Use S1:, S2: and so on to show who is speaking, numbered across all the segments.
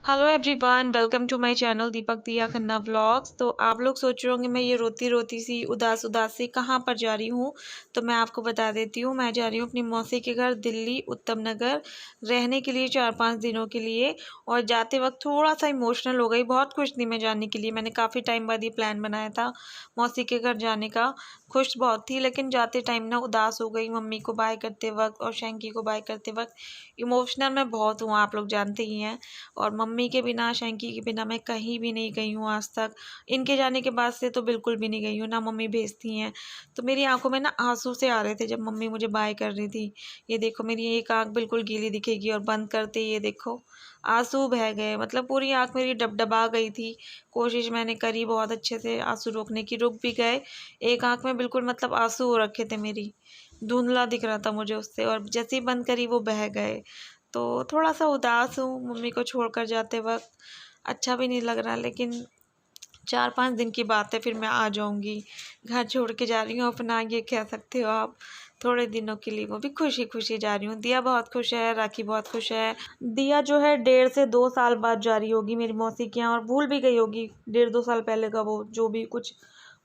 S1: Hello everyone, welcome to my channel Deepak Diya Khanna vlogs. तो आप लोग सोच रहे होंगे मैं ये रोती रोती सी उदास उदास सी कहाँ पर जा रही हूँ। तो मैं आपको बता देती हूँ, मैं जा रही हूँ अपनी मौसी के घर दिल्ली उत्तम नगर रहने के लिए 4-5 दिनों के लिए। और जाते वक्त थोड़ा सा इमोशनल हो गई, बहुत खुश थी मैं जाने के लिए। मैंने काफ़ी टाइम बाद ये प्लान बनाया था मौसी के घर जाने का। खुश बहुत थी, लेकिन जाते टाइम ना उदास हो गई। मम्मी को बाय करते वक्त और शैंकी को बाय करते वक्त इमोशनल मैं बहुत हूँ, आप लोग जानते ही हैं। और मम्मी के बिना, शैंकी के बिना मैं कहीं भी नहीं गई हूँ आज तक। इनके जाने के बाद से तो बिल्कुल भी नहीं गई हूँ, ना मम्मी भेजती हैं। तो मेरी आंखों में ना आंसू से आ रहे थे जब मम्मी मुझे बाय कर रही थी। ये देखो, मेरी एक आंख बिल्कुल गीली दिखेगी और बंद करते ही ये देखो आंसू बह गए। मतलब पूरी आंख मेरी डबडबा गई थी। कोशिश मैंने करी बहुत अच्छे से आंसू रोकने की, रुक भी गए। एक आंख में बिल्कुल मतलब आंसू हो रखे थे मेरी, धुंधला दिख रहा था मुझे उससे, और जैसे ही बंद करी वो बह गए। तो थोड़ा सा उदास हूँ मम्मी को छोड़कर जाते वक्त। अच्छा भी नहीं लग रहा, लेकिन 4-5 दिन की बात है, फिर मैं आ जाऊँगी। घर छोड़ के जा रही हूँ अपना, ये कह सकते हो आप। थोड़े दिनों के लिए, वो भी खुशी खुशी जा रही हूँ। दिया बहुत खुश है, राखी बहुत खुश है। दिया जो है 1.5 से 2 साल बाद जा रही होगी मेरी मौसी के यहाँ, और भूल भी गई होगी 1.5-2 साल पहले का वो जो भी कुछ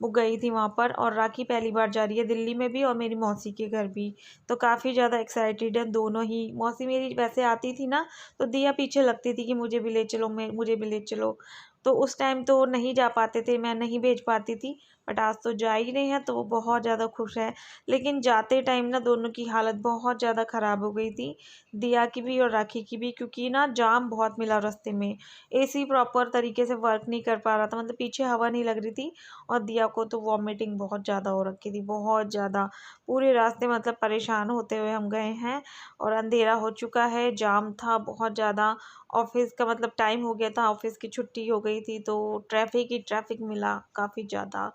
S1: वो गई थी वहाँ पर। और राखी पहली बार जा रही है दिल्ली में भी और मेरी मौसी के घर भी। तो काफ़ी ज़्यादा एक्साइटेड है दोनों ही। मौसी मेरी वैसे आती थी ना, तो दिया पीछे लगती थी कि मुझे भी ले चलो, मैं मुझे भी ले चलो। तो उस टाइम तो नहीं जा पाते थे, मैं नहीं भेज पाती थी। बट आज तो जा ही रहे हैं, तो वो बहुत ज़्यादा खुश है। लेकिन जाते टाइम ना दोनों की हालत बहुत ज़्यादा ख़राब हो गई थी, दिया की भी और राखी की भी, क्योंकि ना जाम बहुत मिला रास्ते में। एसी प्रॉपर तरीके से वर्क नहीं कर पा रहा था, मतलब पीछे हवा नहीं लग रही थी। और दिया को तो वॉमिटिंग बहुत ज़्यादा हो रखी थी, बहुत ज़्यादा। पूरे रास्ते मतलब परेशान होते हुए हम गए हैं। और अंधेरा हो चुका है, जाम था बहुत ज़्यादा। ऑफिस का मतलब टाइम हो गया था, ऑफिस की छुट्टी हो गई थी, तो ट्रैफिक ही ट्रैफिक मिला काफ़ी ज़्यादा।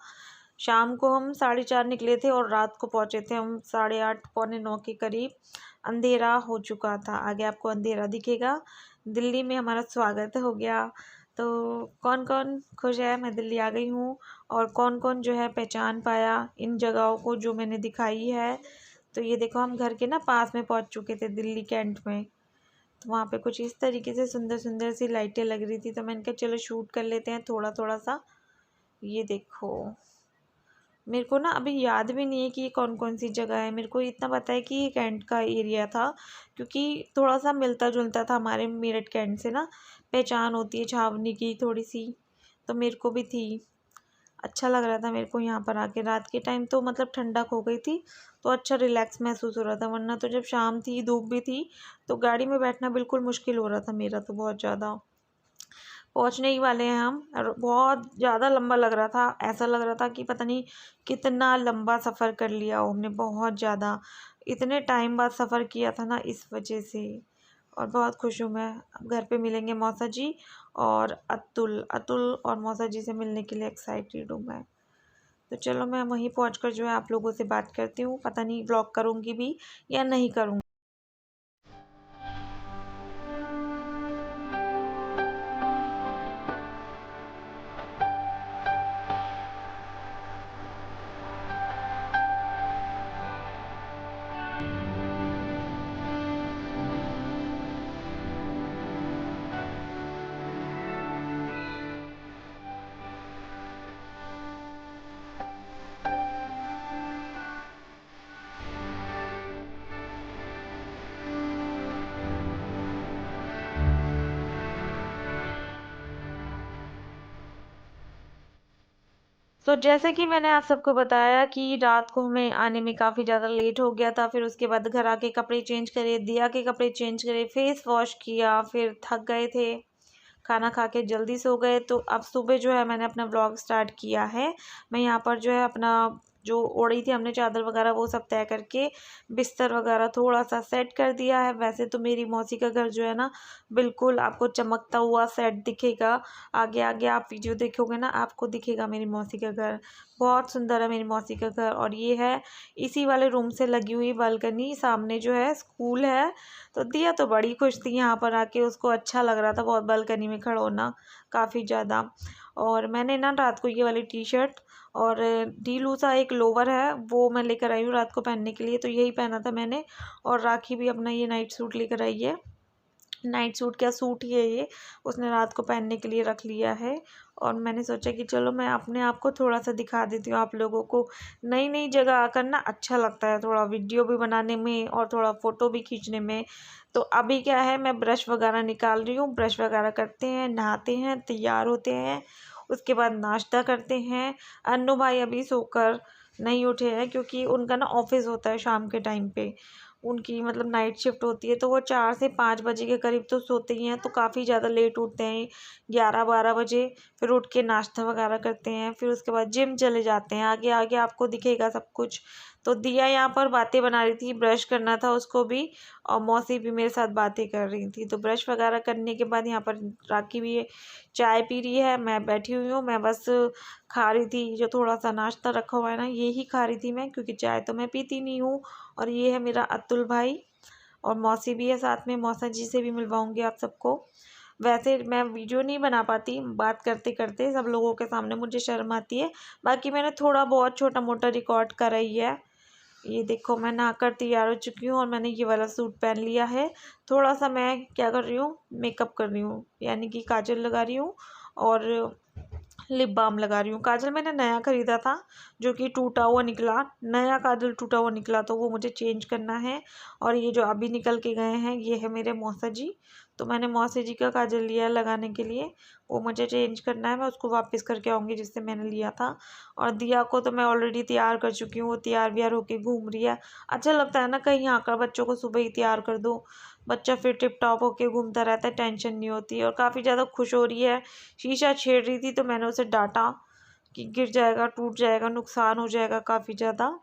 S1: शाम को हम 4:30 निकले थे और रात को पहुँचे थे हम 8:30 पौने 9 के करीब। अंधेरा हो चुका था, आगे आपको अंधेरा दिखेगा। दिल्ली में हमारा स्वागत हो गया। तो कौन कौन खुश है मैं दिल्ली आ गई हूँ, और कौन कौन जो है पहचान पाया इन जगहों को जो मैंने दिखाई है। तो ये देखो, हम घर के ना पास में पहुँच चुके थे दिल्ली कैंट में। तो वहाँ पे कुछ इस तरीके से सुंदर सुंदर सी लाइटें लग रही थी, तो मैंने कहा चलो शूट कर लेते हैं थोड़ा थोड़ा सा। ये देखो, मेरे को ना अभी याद भी नहीं है कि ये कौन कौन सी जगह है। मेरे को इतना पता है कि ये कैंट का एरिया था, क्योंकि थोड़ा सा मिलता जुलता था हमारे मेरठ कैंट से ना। पहचान होती है छावनी की थोड़ी सी, तो मेरे को भी थी। अच्छा लग रहा था मेरे को यहाँ पर आके। रात के टाइम तो मतलब ठंडक हो गई थी, तो अच्छा रिलैक्स महसूस हो रहा था। वरना तो जब शाम थी, धूप भी थी, तो गाड़ी में बैठना बिल्कुल मुश्किल हो रहा था मेरा तो बहुत ज़्यादा। पहुंचने ही वाले हैं हम, और बहुत ज़्यादा लंबा लग रहा था। ऐसा लग रहा था कि पता नहीं कितना लंबा सफ़र कर लिया हो हमने, बहुत ज़्यादा। इतने टाइम बाद सफ़र किया था ना, इस वजह से। और बहुत खुश हूँ मैं। अब घर पे मिलेंगे मौसा जी और अतुल। अतुल और मौसा जी से मिलने के लिए एक्साइटेड हूँ मैं। तो चलो, मैं वहीं पहुँच जो है आप लोगों से बात करती हूँ। पता नहीं ब्लॉग करूँगी भी या नहीं करूँगी। तो जैसे कि मैंने आप सबको बताया कि रात को हमें आने में काफ़ी ज़्यादा लेट हो गया था। फिर उसके बाद घर आके कपड़े चेंज करे, दिया के कपड़े चेंज करे, फेस वॉश किया, फिर थक गए थे, खाना खा के जल्दी सो गए। तो अब सुबह जो है मैंने अपना ब्लॉग स्टार्ट किया है। मैं यहाँ पर जो है अपना जो ओढ़ी थी हमने चादर वगैरह वो सब तय करके बिस्तर वगैरह थोड़ा सा सेट कर दिया है। वैसे तो मेरी मौसी का घर जो है ना, बिल्कुल आपको चमकता हुआ सेट दिखेगा। आगे आगे आप वीडियो देखोगे ना, आपको दिखेगा मेरी मौसी का घर। बहुत सुंदर है मेरी मौसी का घर। और ये है इसी वाले रूम से लगी हुई बालकनी, सामने जो है स्कूल है। तो दिया तो बड़ी खुश थी यहाँ पर आके, उसको अच्छा लग रहा था बहुत बालकनी में खड़ा होना, काफ़ी ज़्यादा। और मैंने ना रात को ये वाली टी शर्ट और ढीलू सा एक लोवर है वो मैं लेकर आई हूँ रात को पहनने के लिए, तो यही पहना था मैंने। और राखी भी अपना ये नाइट सूट लेकर आई है। नाइट सूट क्या सूट ही है ये, उसने रात को पहनने के लिए रख लिया है। और मैंने सोचा कि चलो मैं अपने आप को थोड़ा सा दिखा देती हूँ आप लोगों को। नई नई जगह आकर ना अच्छा लगता है, थोड़ा वीडियो भी बनाने में और थोड़ा फ़ोटो भी खींचने में। तो अभी क्या है, मैं ब्रश वगैरह निकाल रही हूँ, ब्रश वगैरह करते हैं, नहाते हैं, तैयार होते हैं, उसके बाद नाश्ता करते हैं। अन्नू भाई अभी सोकर नहीं उठे हैं क्योंकि उनका ना ऑफिस होता है शाम के टाइम पे, उनकी मतलब नाइट शिफ्ट होती है, तो वो 4 से 5 बजे के करीब तो सोते ही हैं, तो काफ़ी ज़्यादा लेट उठते हैं, 11-12 बजे। फिर उठ के नाश्ता वगैरह करते हैं, फिर उसके बाद जिम चले जाते हैं। आगे आगे आपको दिखेगा सब कुछ। तो दिया यहाँ पर बातें बना रही थी, ब्रश करना था उसको भी, और मौसी भी मेरे साथ बातें कर रही थी। तो ब्रश वगैरह करने के बाद यहाँ पर राखी भी चाय पी रही है, मैं बैठी हुई हूँ। मैं बस खा रही थी, जो थोड़ा सा नाश्ता रखा हुआ है ना, ये ही खा रही थी मैं, क्योंकि चाय तो मैं पीती नहीं हूँ। और ये है मेरा अतुल भाई, और मौसी भी है साथ में, मौसा जी से भी मिलवाऊंगी आप सबको। वैसे मैं वीडियो नहीं बना पाती, बात करते करते सब लोगों के सामने मुझे शर्म आती है। बाकी मैंने थोड़ा बहुत छोटा मोटा रिकॉर्ड करा ही है। ये देखो मैं नहाकर तैयार हो चुकी हूँ और मैंने ये वाला सूट पहन लिया है। थोड़ा सा मैं क्या कर रही हूँ, मेकअप कर रही हूँ, यानी कि काजल लगा रही हूँ और लिप बाम लगा रही हूँ। काजल मैंने नया ख़रीदा था जो कि टूटा हुआ निकला, नया काजल टूटा हुआ निकला, तो वो मुझे चेंज करना है। और ये जो अभी निकल के गए हैं ये है मेरे मौसा जी, तो मैंने मौसा जी का काजल लिया है लगाने के लिए, वो मुझे चेंज करना है। मैं उसको वापस करके आऊँगी जिससे मैंने लिया था। और दिया को तो मैं ऑलरेडी तैयार कर चुकी हूँ, वो तैयार व्यार होके घूम रही है। अच्छा लगता है ना कहीं आकर बच्चों को सुबह ही तैयार कर दो, बच्चा फिर टिप टॉप होके घूमता रहता है, टेंशन नहीं होती। और काफ़ी ज़्यादा खुश हो रही है, शीशा छेड़ रही थी तो मैंने उसे डांटा कि गिर जाएगा, टूट जाएगा, नुकसान हो जाएगा काफ़ी ज़्यादा।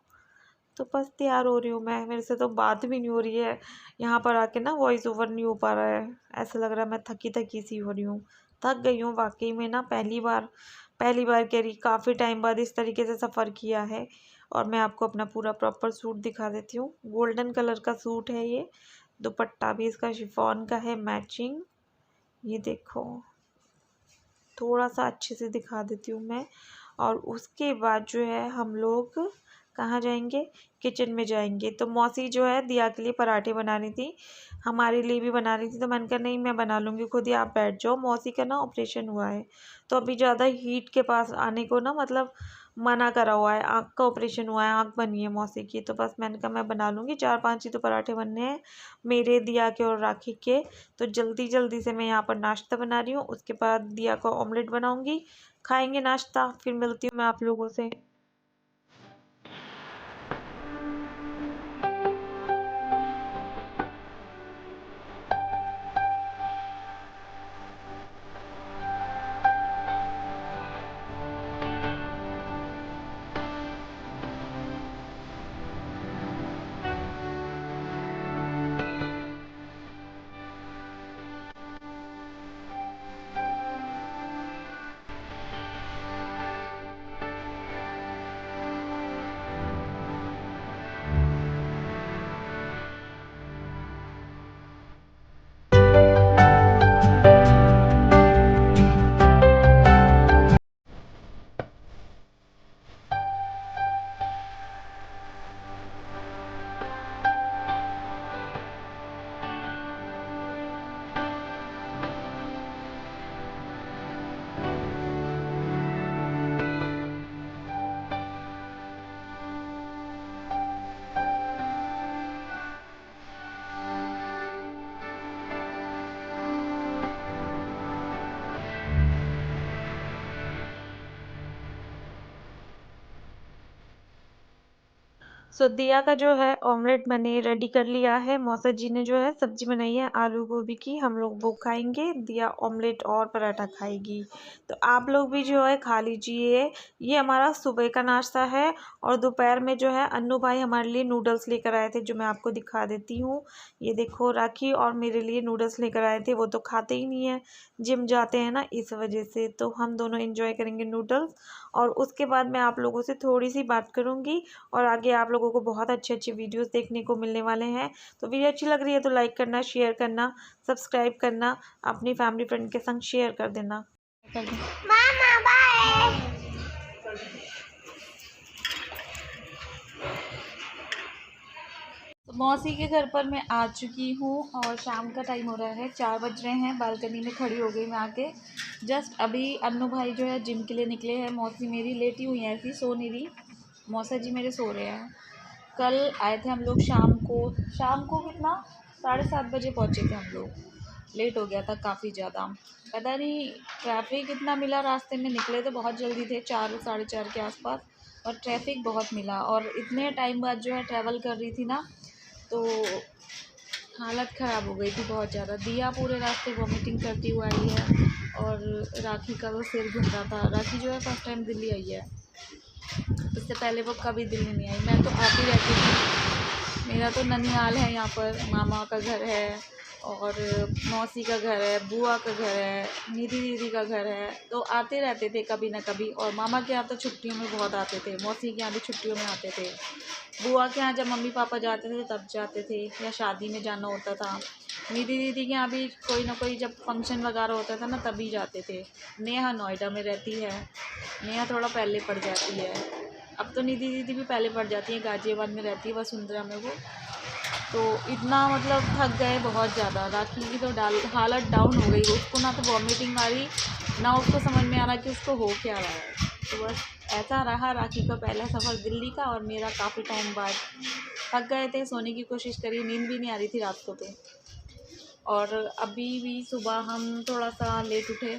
S1: तो बस तैयार हो रही हूँ मैं, मेरे से तो बात भी नहीं हो रही है, यहाँ पर आके ना वॉइस ओवर नहीं हो पा रहा है। ऐसा लग रहा है मैं थकी थकी सी हो रही हूँ, थक गई हूँ वाकई में ना। पहली बार कह रही, काफ़ी टाइम बाद इस तरीके से सफ़र किया है। और मैं आपको अपना पूरा प्रॉपर सूट दिखा देती हूँ। गोल्डन कलर का सूट है ये, दुपट्टा भी इसका शिफॉन का है मैचिंग। ये देखो, थोड़ा सा अच्छे से दिखा देती हूँ मैं। और उसके बाद जो है हम लोग कहाँ जाएंगे, किचन में जाएंगे। तो मौसी जो है दिया के लिए पराठे बना रही थी, हमारे लिए भी बना रही थी। तो मैंने कहा नहीं मैं बना लूँगी खुद ही, आप बैठ जाओ। मौसी का ना ऑपरेशन हुआ है, तो अभी ज़्यादा हीट के पास आने को ना मतलब मना करा हुआ है, आँख का ऑपरेशन हुआ है, आँख बनी है मौसी की। तो बस मैंने कहा मैं बना लूँगी, 4-5 ही तो पराठे बनने हैं मेरे, दिया के और राखी के। तो जल्दी जल्दी से मैं यहाँ पर नाश्ता बना रही हूँ, उसके बाद दिया का ऑमलेट बनाऊँगी, खाएंगे नाश्ता, फिर मिलती हूँ मैं आप लोगों से। दिया का जो है ऑमलेट मैंने रेडी कर लिया है। मौसा जी ने जो है सब्जी बनाई है आलू गोभी की, हम लोग वो खाएंगे, दिया ऑमलेट और पराठा खाएगी। तो आप लोग भी जो है खा लीजिए। ये हमारा सुबह का नाश्ता है। और दोपहर में जो है अन्नू भाई हमारे लिए नूडल्स लेकर आए थे, जो मैं आपको दिखा देती हूँ। ये देखो राखी और मेरे लिए नूडल्स लेकर आए थे, वो तो खाते ही नहीं है, जिम जाते हैं ना इस वजह से। तो हम दोनों इंजॉय करेंगे नूडल्स, और उसके बाद मैं आप लोगों से थोड़ी सी बात करूँगी। और आगे आप लोगों को बहुत अच्छे अच्छे वीडियोस देखने को मिलने वाले हैं। तो वीडियो अच्छी लग रही है तो लाइक करना, शेयर करना, सब्सक्राइब करना, अपनी फैमिली फ्रेंड के संग शेयर कर देना। मामा बाय। तो मौसी के घर पर मैं आ चुकी हूँ और शाम का टाइम हो रहा है, 4 बज रहे हैं। बालकनी में खड़ी हो गई मैं आके। जस्ट अभी अन्नू भाई जो है जिम के लिए निकले हैं। मौसी मेरी लेटी हुई है, ऐसी सो नहीं रही। मौसा जी मेरे सो रहे हैं। कल आए थे हम लोग शाम को कितना 7:30 बजे पहुँचे थे हम लोग। लेट हो गया था काफ़ी ज़्यादा, पता नहीं ट्रैफिक इतना मिला। रास्ते में निकले तो बहुत जल्दी थे, 4 साढ़े 4 के आसपास, और ट्रैफिक बहुत मिला। और इतने टाइम बाद जो है ट्रैवल कर रही थी ना, तो हालत ख़राब हो गई थी बहुत ज़्यादा। दिया पूरे रास्ते वॉमिटिंग करती हुई आई है, और राखी का तो सिर घूम रहा था। राखी जो है फर्स्ट टाइम दिल्ली आई है, इससे पहले वो कभी दिल्ली नहीं आई। मैं तो आती रहती थी, मेरा तो ननिहाल है यहाँ पर, मामा का घर है और मौसी का घर है, बुआ का घर है, निधि दीदी का घर है, तो आते रहते थे कभी ना कभी। और मामा के यहाँ तो छुट्टियों में बहुत आते थे, मौसी के यहाँ भी छुट्टियों में आते थे। बुआ के यहाँ जब मम्मी पापा जाते थे तब जाते थे, या शादी में जाना होता था। निधि दीदी के यहाँ भी कोई ना कोई जब फंक्शन वगैरह होता था ना तभी जाते थे। नेहा नोएडा में रहती है, नेहा थोड़ा पहले पड़ जाती है। अब तो निधि दीदी भी पहले पड़ जाती है, गाजियाबाद में रहती है वसुंधरा में वो। तो इतना मतलब थक गए बहुत ज़्यादा। राखी की तो हालत डाउन हो गई, उसको ना तो वॉमिटिंग आ रही, ना उसको समझ में आ रहा कि उसको हो क्या रहा है। तो बस ऐसा रहा राखी का पहला सफ़र दिल्ली का, और मेरा काफ़ी टाइम बाद। थक गए थे, सोने की कोशिश करी, नींद भी नहीं आ रही थी रात को तो। और अभी भी सुबह हम थोड़ा सा लेट उठे,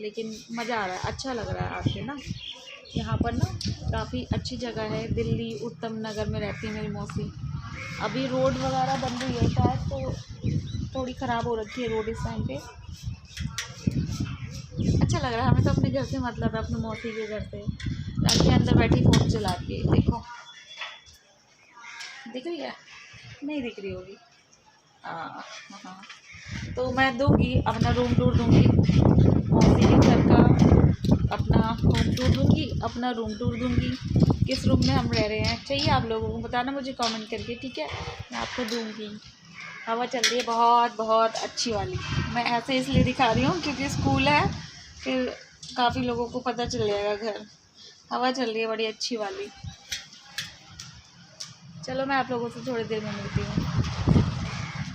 S1: लेकिन मज़ा आ रहा है, अच्छा लग रहा है आके ना। यहाँ पर ना काफ़ी अच्छी जगह है। दिल्ली उत्तम नगर में रहती है मेरी मौसी। अभी रोड वगैरह बन रही है शायद, तो थोड़ी ख़राब हो रखी है रोड इस टाइम पे। अच्छा लग रहा है हमें तो अपने घर से, मतलब है अपने मौसी के घर से। राखी अंदर बैठी फ़ोन चला रही है, देखो दिख रही है, नहीं दिख रही होगी। हाँ, तो मैं दूंगी अपना रूम टूर दूंगी, मौसी के घर का अपना होम टूर दूंगी, अपना रूम टूर दूंगी। किस रूम में हम रह रहे हैं चाहिए आप लोगों को बताना मुझे कमेंट करके, ठीक है, मैं आपको दूंगी। हवा चल रही है बहुत बहुत अच्छी वाली। मैं ऐसे इसलिए दिखा रही हूँ क्योंकि स्कूल है, फिर काफ़ी लोगों को पता चल जाएगा घर। हवा चल रही है बड़ी अच्छी वाली। चलो मैं आप लोगों से थोड़ी देर में मिलती हूँ।